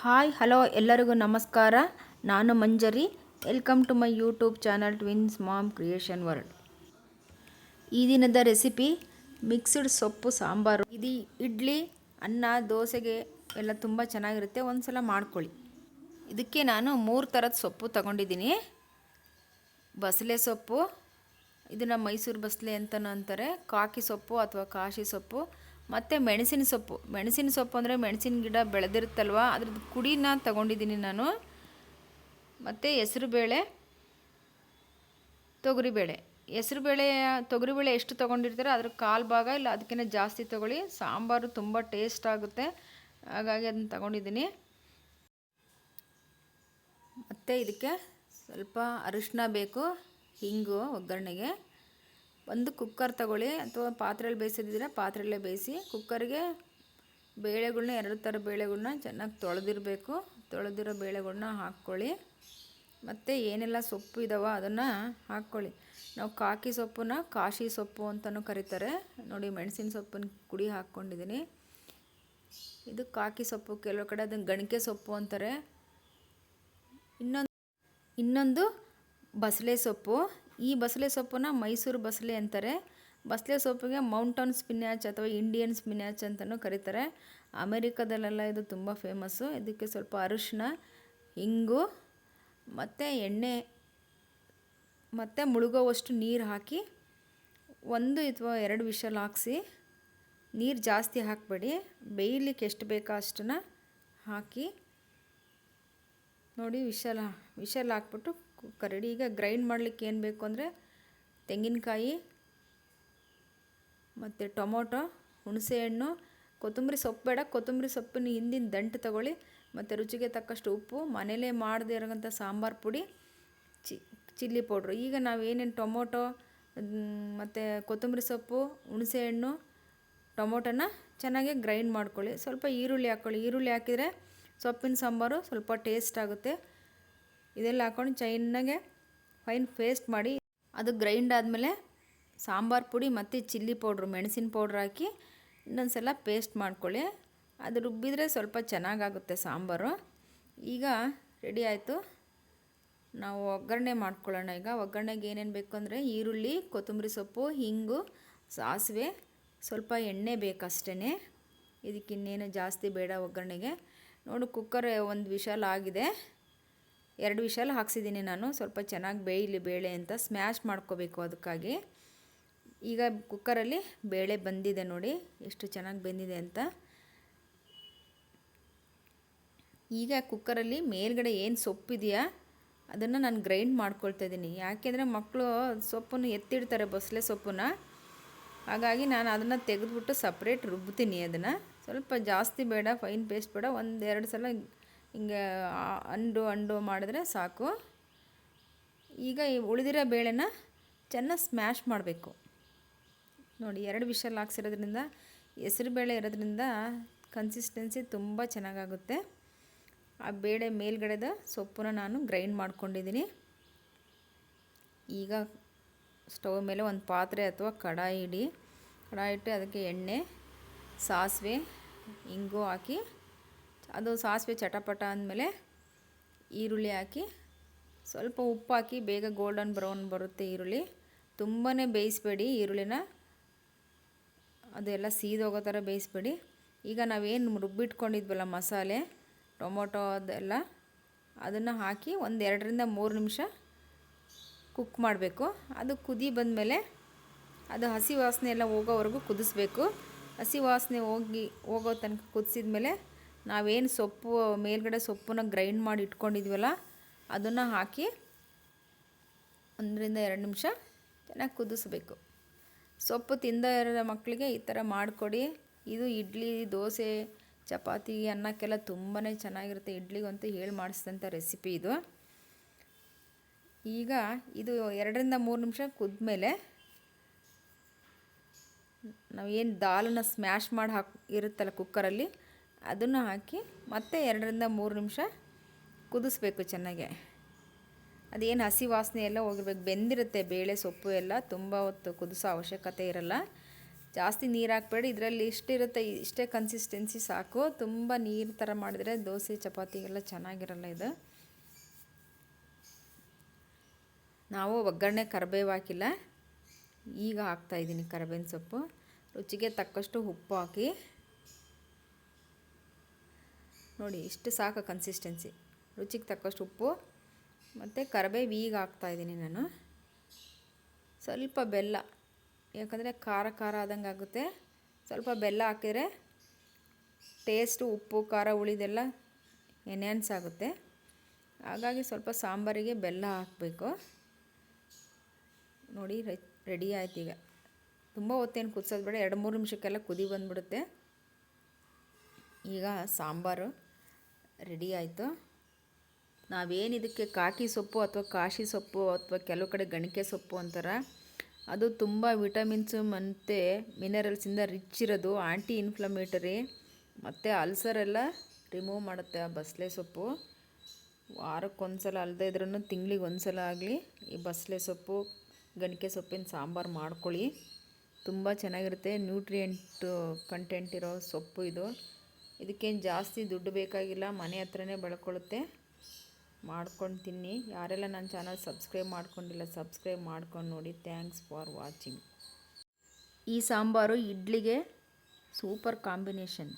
Hi hello ಎಲ್ಲರಿಗೂ ನಮಸ್ಕಾರ. ನಾನು Manjari. Welcome to my YouTube channel twins mom creation world. ಈ ದಿನದ ರೆಸಿಪಿ ಮಿಕ್ಸ್ಡ್ ಸೊಪ್ಪು ಸಾಂಬಾರು. ಇದು ಇಡ್ಲಿ, ಅನ್ನ, ದೋಸೆಗೆ ಎಲ್ಲ ತುಂಬ ಚೆನ್ನಾಗಿರುತ್ತೆ. ಒಂದು ಸಲ ಮಾಡ್ಕೊಳ್ಳಿ. ಇದಕ್ಕೆ ನಾನು 3 ಥರದ ಸೊಪ್ಪು ತಗೊಂಡಿದ್ದೀನಿ. ಬಸಳೆ ಸೊಪ್ಪು, ಇದನ್ನು ಮೈಸೂರು ಬಸಳೆ ಅಂತಲೂ ಅಂತಾರೆ, ಕಾಕಿ ಸೊಪ್ಪು ಅಥವಾ ಕಾಶಿ ಸೊಪ್ಪು, ಮತ್ತು ಮೆಣಸಿನ ಸೊಪ್ಪು. ಮೆಣಸಿನ ಸೊಪ್ಪು ಅಂದರೆ ಮೆಣಸಿನ ಗಿಡ ಬೆಳೆದಿರುತ್ತಲ್ವ, ಅದ್ರದ್ದು ಕುಡಿನ ತಗೊಂಡಿದ್ದೀನಿ ನಾನು. ಮತ್ತು ಹೆಸರುಬೇಳೆ, ತೊಗರಿಬೇಳೆ. ತೊಗರಿಬೇಳೆ ಎಷ್ಟು ತೊಗೊಂಡಿರ್ತಾರೆ ಅದ್ರ ಕಾಲು ಭಾಗ ಇಲ್ಲ ಅದಕ್ಕಿಂತ ಜಾಸ್ತಿ ತೊಗೊಳ್ಳಿ. ಸಾಂಬಾರು ತುಂಬ ಟೇಸ್ಟ್ ಆಗುತ್ತೆ, ಹಾಗಾಗಿ ಅದನ್ನು ತಗೊಂಡಿದ್ದೀನಿ. ಮತ್ತು ಇದಕ್ಕೆ ಸ್ವಲ್ಪ ಅರಿಶಿನ ಬೇಕು, ಹಿಂಗು ಒಗ್ಗರಣೆಗೆ. ಒಂದು ಕುಕ್ಕರ್ ತಗೊಳ್ಳಿ ಅಥವಾ ಪಾತ್ರೆಯಲ್ಲಿ ಬೇಯಿಸಿದ್ರೆ ಪಾತ್ರೆಯಲ್ಲೇ ಬೇಯಿಸಿ. ಕುಕ್ಕರ್ಗೆ ಬೇಳೆಗಳ್ನ 2 ಥರ ಬೇಳೆಗಳ್ನ ಚೆನ್ನಾಗಿ ತೊಳೆದಿರೋ ಬೇಳೆಗಳ್ನ ಹಾಕ್ಕೊಳ್ಳಿ. ಮತ್ತು ಏನೆಲ್ಲ ಸೊಪ್ಪು ಇದ್ದಾವ ಅದನ್ನು ಹಾಕ್ಕೊಳ್ಳಿ. ನಾವು ಕಾಕಿ ಸೊಪ್ಪನ್ನ ಕಾಶಿ ಸೊಪ್ಪು ಅಂತಲೂ ಕರೀತಾರೆ. ನೋಡಿ, ಮೆಣಸಿನ ಸೊಪ್ಪನ್ನ ಕುಡಿ ಹಾಕ್ಕೊಂಡಿದ್ದೀನಿ. ಇದು ಕಾಕಿ ಸೊಪ್ಪು, ಕೆಲವು ಕಡೆ ಅದನ್ನು ಗಣಿಕೆ ಸೊಪ್ಪು ಅಂತಾರೆ. ಇನ್ನೊಂದು ಬಸಳೆ ಸೊಪ್ಪು. ಈ ಬಸಳೆ ಸೊಪ್ಪನ್ನ ಮೈಸೂರು ಬಸಳೆ ಅಂತಾರೆ. ಬಸಳೆ ಸೊಪ್ಪಿಗೆ ಮೌಂಟನ್ ಸ್ಪಿನ್ಯಾಚ್ ಅಥವಾ ಇಂಡಿಯನ್ ಸ್ಪಿನ್ಯಾಚ್ ಅಂತಲೂ ಕರೀತಾರೆ. ಅಮೇರಿಕಾದಲ್ಲೆಲ್ಲ ಇದು ತುಂಬ ಫೇಮಸ್ಸು. ಇದಕ್ಕೆ ಸ್ವಲ್ಪ ಅರಿಶಿನ, ಹಿಂಗು ಮತ್ತು ಎಣ್ಣೆ ಮತ್ತು ಮುಳುಗೋವಷ್ಟು ನೀರು ಹಾಕಿ 1 ಅಥವಾ 2 ವಿಷಲ್ ಹಾಕಿಸಿ. ನೀರು ಜಾಸ್ತಿ ಹಾಕಬೇಡಿ, ಬೇಯಲಿಕ್ಕೆ ಎಷ್ಟು ಬೇಕೋ ಅಷ್ಟನ್ನು ಹಾಕಿ. ನೋಡಿ, ವಿಷಲ್ ಹಾಕ್ಬಿಟ್ಟು ಕುಕ್ಕರ್ ಇಡಿ. ಈಗ ಗ್ರೈಂಡ್ ಮಾಡಲಿಕ್ಕೆ ಏನು ಬೇಕು ಅಂದರೆ ತೆಂಗಿನಕಾಯಿ ಮತ್ತು ಟೊಮೊಟೊ, ಹುಣಸೆಹಣ್ಣು, ಕೊತ್ತಂಬರಿ ಸೊಪ್ಪು ಬೇಡ, ಕೊತ್ತಂಬರಿ ಸೊಪ್ಪಿನ ಹಿಂದಿನ ದಂಟು ತಗೊಳ್ಳಿ, ಮತ್ತು ರುಚಿಗೆ ತಕ್ಕಷ್ಟು ಉಪ್ಪು, ಮನೇಲೇ ಮಾಡದೇ ಇರೋಂಥ ಸಾಂಬಾರು ಪುಡಿ, ಚಿಲ್ಲಿ ಪೌಡ್ರು. ಈಗ ನಾವೇನೇನು ಟೊಮೊಟೊ ಮತ್ತು ಕೊತ್ತಂಬರಿ ಸೊಪ್ಪು, ಹುಣಸೆಹಣ್ಣು, ಟೊಮೊಟೊನ ಚೆನ್ನಾಗಿ ಗ್ರೈಂಡ್ ಮಾಡ್ಕೊಳ್ಳಿ. ಸ್ವಲ್ಪ ಈರುಳ್ಳಿ ಹಾಕ್ಕೊಳ್ಳಿ. ಈರುಳ್ಳಿ ಹಾಕಿದರೆ ಸೊಪ್ಪಿನ ಸಾಂಬಾರು ಸ್ವಲ್ಪ ಟೇಸ್ಟ್ ಆಗುತ್ತೆ. ಇದೆಲ್ಲ ಹಾಕ್ಕೊಂಡು ಚೆನ್ನಾಗೆ ಫೈನ್ ಪೇಸ್ಟ್ ಮಾಡಿ. ಅದು ಗ್ರೈಂಡ್ ಆದಮೇಲೆ ಸಾಂಬಾರು ಪುಡಿ ಮತ್ತು ಚಿಲ್ಲಿ ಪೌಡ್ರು, ಮೆಣಸಿನ ಪೌಡ್ರ್ ಹಾಕಿ ಇನ್ನೊಂದು ಸಲ ಪೇಸ್ಟ್ ಮಾಡ್ಕೊಳ್ಳಿ. ಅದು ರುಬ್ಬಿದರೆ ಸ್ವಲ್ಪ ಚೆನ್ನಾಗಾಗುತ್ತೆ ಸಾಂಬಾರು. ಈಗ ರೆಡಿ ಆಯಿತು. ನಾವು ಒಗ್ಗರಣೆ ಮಾಡ್ಕೊಳ್ಳೋಣ. ಈಗ ಒಗ್ಗರಣೆಗೆ ಏನೇನು ಬೇಕು ಅಂದರೆ ಈರುಳ್ಳಿ, ಕೊತ್ತಂಬರಿ ಸೊಪ್ಪು, ಹಿಂಗು, ಸಾಸಿವೆ, ಸ್ವಲ್ಪ ಎಣ್ಣೆ ಬೇಕಷ್ಟೇ. ಇದಕ್ಕಿನ್ನೇನು ಜಾಸ್ತಿ ಬೇಡ ಒಗ್ಗರಣೆಗೆ. ನೋಡು, ಕುಕ್ಕರ್ 1 ವಿಷಲ್ ಆಗಿದೆ. 2 ವಿಷಲ್ ಹಾಕ್ಸಿದ್ದೀನಿ ನಾನು. ಸ್ವಲ್ಪ ಚೆನ್ನಾಗಿ ಬೇಯಲಿ ಬೇಳೆ ಅಂತ ಸ್ಮ್ಯಾಶ್ ಮಾಡ್ಕೋಬೇಕು. ಅದಕ್ಕಾಗಿ ಈಗ ಕುಕ್ಕರಲ್ಲಿ ಬೇಳೆ ಬಂದಿದೆ. ನೋಡಿ ಎಷ್ಟು ಚೆನ್ನಾಗಿ ಬೆಂದಿದೆ ಅಂತ. ಈಗ ಕುಕ್ಕರಲ್ಲಿ ಮೇಲ್ಗಡೆ ಏನು ಸೊಪ್ಪಿದೆಯಾ ಅದನ್ನು ನಾನು ಗ್ರೈಂಡ್ ಮಾಡ್ಕೊಳ್ತಾ ಇದ್ದೀನಿ. ಯಾಕೆಂದರೆ ಮಕ್ಕಳು ಸೊಪ್ಪನ್ನು ಎತ್ತಿಡ್ತಾರೆ, ಬಸಳೆ ಸೊಪ್ಪನ್ನ. ಹಾಗಾಗಿ ನಾನು ಅದನ್ನು ತೆಗೆದುಬಿಟ್ಟು ಸಪ್ರೇಟ್ ರುಬ್ತೀನಿ. ಅದನ್ನು ಸ್ವಲ್ಪ ಜಾಸ್ತಿ ಬೇಡ, ಫೈನ್ ಪೇಸ್ಟ್ ಬೇಡ, 1-2 ಸಲ ಹಿಂಗೆ ಅಂಡು ಮಾಡಿದ್ರೆ ಸಾಕು. ಈಗ ಈ ಉಳಿದಿರೋ ಬೇಳೆನ ಚೆನ್ನಾಗಿ ಸ್ಮ್ಯಾಶ್ ಮಾಡಬೇಕು. ನೋಡಿ, 2 ವಿಷಲ್ ಹಾಕ್ಸಿರೋದ್ರಿಂದ, ಹೆಸರುಬೇಳೆ ಇರೋದ್ರಿಂದ ಕನ್ಸಿಸ್ಟೆನ್ಸಿ ತುಂಬ ಚೆನ್ನಾಗಾಗುತ್ತೆ. ಆ ಬೇಳೆ ಮೇಲ್ಗಡೆದ ಸೊಪ್ಪನ್ನ ನಾನು ಗ್ರೈಂಡ್ ಮಾಡ್ಕೊಂಡಿದ್ದೀನಿ. ಈಗ ಸ್ಟವ್ ಮೇಲೆ ಒಂದು ಪಾತ್ರೆ ಅಥವಾ ಕಡಾಯಿ ಇಡಿ. ಕಡಾಯಿ ಇಟ್ಟು ಅದಕ್ಕೆ ಎಣ್ಣೆ, ಸಾಸಿವೆ, ಹಿಂಗು ಹಾಕಿ, ಅದು ಸಾಸಿವೆ ಚಟಪಟ ಅಂದಮೇಲೆ ಈರುಳ್ಳಿ ಹಾಕಿ, ಸ್ವಲ್ಪ ಉಪ್ಪು ಹಾಕಿ. ಬೇಗ ಗೋಲ್ಡನ್ ಬ್ರೌನ್ ಬರುತ್ತೆ ಈರುಳ್ಳಿ. ತುಂಬಾ ಬೇಯಿಸಬೇಡಿ ಈರುಳ್ಳಿನ, ಅದೆಲ್ಲ ಸೀದೋಗೋ ಥರ ಬೇಯಿಸಬೇಡಿ. ಈಗ ನಾವೇನು ರುಬ್ಬಿಟ್ಕೊಂಡಿದ್ವಲ್ಲ ಮಸಾಲೆ, ಟೊಮೊಟೊ ಅದೆಲ್ಲ, ಅದನ್ನು ಹಾಕಿ 1-2-3 ನಿಮಿಷ ಕುಕ್ ಮಾಡಬೇಕು. ಅದು ಕುದಿ ಬಂದಮೇಲೆ ಅದು ಹಸಿ ವಾಸನೆ ಎಲ್ಲ ಹೋಗೋವರೆಗೂ ಕುದಿಸ್ಬೇಕು. ಹಸಿ ವಾಸನೆ ಹೋಗೋ ತನಕ ಕುದಿಸಿದ ಮೇಲೆ ನಾವೇನು ಸೊಪ್ಪು ಮೇಲ್ಗಡೆ ಸೊಪ್ಪನ್ನ ಗ್ರೈಂಡ್ ಮಾಡಿ ಇಟ್ಕೊಂಡಿದ್ವಲ್ಲ ಅದನ್ನು ಹಾಕಿ 1-2 ನಿಮಿಷ ಚೆನ್ನಾಗಿ ಕುದಿಸ್ಬೇಕು. ಸೊಪ್ಪು ತಿಂದ ಇರೋ ಮಕ್ಕಳಿಗೆ ಈ ಥರ ಮಾಡಿಕೊಡಿ. ಇದು ಇಡ್ಲಿ, ದೋಸೆ, ಚಪಾತಿ, ಅನ್ನಕ್ಕೆಲ್ಲ ತುಂಬಾ ಚೆನ್ನಾಗಿರುತ್ತೆ. ಇಡ್ಲಿಗಂತೂ ಹೇಳಿ ಮಾಡಿಸಿದಂಥ ರೆಸಿಪಿ ಇದು. ಈಗ ಇದು 2-3 ನಿಮಿಷ ಕುದ್ಮೇಲೆ ನಾವು ಏನು ದಾಲನ್ನು ಸ್ಮ್ಯಾಶ್ ಮಾಡಿ ಇರುತ್ತಲ್ಲ ಕುಕ್ಕರಲ್ಲಿ, ಅದನ್ನು ಹಾಕಿ ಮತ್ತೆ 2-3 ನಿಮಿಷ ಕುದಿಸ್ಬೇಕು ಚೆನ್ನಾಗೆ. ಅದೇನು ಹಸಿ ವಾಸನೆ ಎಲ್ಲ ಹೋಗಿರ್ಬೇಕು. ಬೆಂದಿರುತ್ತೆ ಬೇಳೆ ಸೊಪ್ಪು ಎಲ್ಲ, ತುಂಬ ಹೊತ್ತು ಕುದಿಸೋ ಅವಶ್ಯಕತೆ ಇರಲ್ಲ. ಜಾಸ್ತಿ ನೀರು ಹಾಕ್ಬೇಡಿ, ಇದರಲ್ಲಿ ಇಷ್ಟಿರುತ್ತೆ, ಇಷ್ಟೇ ಕನ್ಸಿಸ್ಟೆನ್ಸಿ ಸಾಕು. ತುಂಬ ನೀರು ಥರ ಮಾಡಿದರೆ ದೋಸೆ ಚಪಾತಿಗೆಲ್ಲ ಚೆನ್ನಾಗಿರಲ್ಲ ಇದು. ನಾವು ಒಗ್ಗರಣೆ ಕರಿಬೇವು ಹಾಕಿಲ್ಲ, ಈಗ ಹಾಕ್ತಾಯಿದ್ದೀನಿ ಕರಿಬೇವಿನ ಸೊಪ್ಪು. ರುಚಿಗೆ ತಕ್ಕಷ್ಟು ಉಪ್ಪು ಹಾಕಿ ನೋಡಿ, ಇಷ್ಟು ಸಾಕು ಕನ್ಸಿಸ್ಟೆನ್ಸಿ. ರುಚಿಗೆ ತಕ್ಕಷ್ಟು ಉಪ್ಪು ಮತ್ತು ಕರಿಬೇವು ಈಗ ಹಾಕ್ತಾಯಿದ್ದೀನಿ ನಾನು. ಸ್ವಲ್ಪ ಬೆಲ್ಲ, ಯಾಕಂದರೆ ಖಾರ ಖಾರ ಆದಂಗೆ ಆಗುತ್ತೆ. ಸ್ವಲ್ಪ ಬೆಲ್ಲ ಹಾಕಿದರೆ ಟೇಸ್ಟು ಉಪ್ಪು ಖಾರ ಉಳಿದೆಲ್ಲ ಎನ್ಹ್ಯಾನ್ಸ್ ಆಗುತ್ತೆ. ಹಾಗಾಗಿ ಸ್ವಲ್ಪ ಸಾಂಬಾರಿಗೆ ಬೆಲ್ಲ ಹಾಕಬೇಕು. ನೋಡಿ ರೆಡಿ ಆಯ್ತು. ಈಗ ತುಂಬ ಹೊತ್ತೇನು ಕುದಿಸೋದು ಬೇಡ, 2-3 ನಿಮಿಷಕ್ಕೆಲ್ಲ ಕುದಿ ಬಂದುಬಿಡುತ್ತೆ. ಈಗ ಸಾಂಬಾರು ರೆಡಿ ಆಯಿತು. ನಾವೇನು ಇದಕ್ಕೆ ಕಾಕಿ ಸೊಪ್ಪು ಅಥವಾ ಕಾಶಿ ಸೊಪ್ಪು ಅಥವಾ ಕೆಲವು ಕಡೆ ಗಣಿಕೆ ಸೊಪ್ಪು ಅಂತಾರೆ, ಅದು ತುಂಬ ವಿಟಮಿನ್ಸು ಮತ್ತು ಮಿನರಲ್ಸಿಂದ ರಿಚ್ ಇರೋದು, ಆ್ಯಂಟಿ ಇನ್ಫ್ಲಮೇಟರಿ ಮತ್ತು ಅಲ್ಸರೆಲ್ಲ ರಿಮೂವ್ ಮಾಡುತ್ತೆ ಆ ಬಸಳೆ ಸೊಪ್ಪು. ವಾರಕ್ಕೊಂದ್ಸಲ ಅಲ್ಲದೇ ಇದ್ರೂ ತಿಂಗಳಿಗೆ ಒಂದ್ಸಲ ಆಗಲಿ ಈ ಬಸಳೆ ಸೊಪ್ಪು ಗಣಿಕೆ ಸೊಪ್ಪಿನ ಸಾಂಬಾರು ಮಾಡ್ಕೊಳ್ಳಿ. ತುಂಬ ಚೆನ್ನಾಗಿರುತ್ತೆ. ನ್ಯೂಟ್ರಿಯೆಂಟ್ ಕಂಟೆಂಟ್ ಇರೋ ಸೊಪ್ಪು ಇದು. ಇದಕ್ಕೇನು ಜಾಸ್ತಿ ದುಡ್ಡು ಬೇಕಾಗಿಲ್ಲ, ಮನೆ ಹತ್ರನೇ ಬೆಳ್ಕೊಳ್ಳುತ್ತೆ. ಮಾಡ್ಕೊಂಡು ತಿನ್ನಿ. ಯಾರೆಲ್ಲ ನನ್ನ ಚಾನಲ್ ಸಬ್ಸ್ಕ್ರೈಬ್ ಮಾಡ್ಕೊಂಡಿಲ್ಲ ಸಬ್ಸ್ಕ್ರೈಬ್ ಮಾಡ್ಕೊಂಡು ನೋಡಿ. Thanks for watching. ಈ ಸಾಂಬಾರು ಇಡ್ಲಿಗೆ ಸೂಪರ್ ಕಾಂಬಿನೇಷನ್.